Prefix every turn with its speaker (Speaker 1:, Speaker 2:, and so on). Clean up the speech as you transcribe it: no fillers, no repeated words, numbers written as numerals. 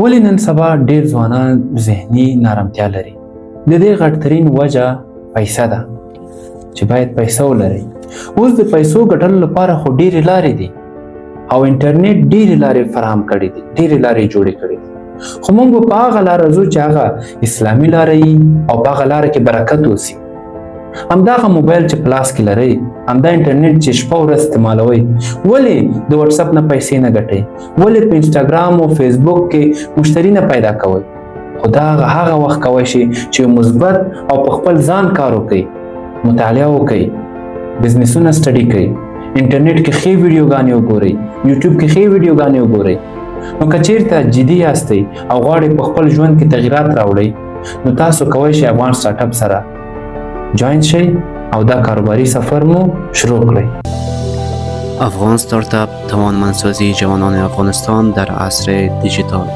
Speaker 1: ولې نن سبا ډېر ځوانان ذهني نارمتیا لري؟ د دې غټترین وجه پیسه ده چې باید پیسه ولرئ. اوس د پیسو ګټلو لپاره خو ډېرې لارې دي او انټرنیټ ډېرې لارې فراهم کړي دي، ډېرې لارې جوړې کړي دي، خو موږ به په هغه لاره ځو چې هغه اسلامي لاره وي او په هغه لاره کې برکت اوسي. همدغه موبایل چې په لاس کې لرئ، همدا انټرنیټ چې شپه ورځ استعمالوئ، ولې د واتساپ نه پیسې نه ګټئ؟ ولې په انسټاګرام او فیسبوک کې مشتری نه پیدا کوئ؟ خو دا هغه وخت کوئ شي چې مثبت او په خپل ځان کار وکړئ، مطالعه وکړئ، بزنسونه سټډي کړئ، انټرنیټ کې ښې ویډیوګانې وګورئ، یوټیوب کې ښې ویډیوګانې وګورئ. نو که چیرته جدي یاستئ او غواړئ په خپل ژوند کې تغییرات راوړئ، نو تاسو کولی شئ افغان سټارټ اپ سره جوین شئ او دا کاروباری سفر مو شروع کړئ.
Speaker 2: افغان ستارتاپ توانمندسازی جوانان افغانستان در عصر دیجیتال.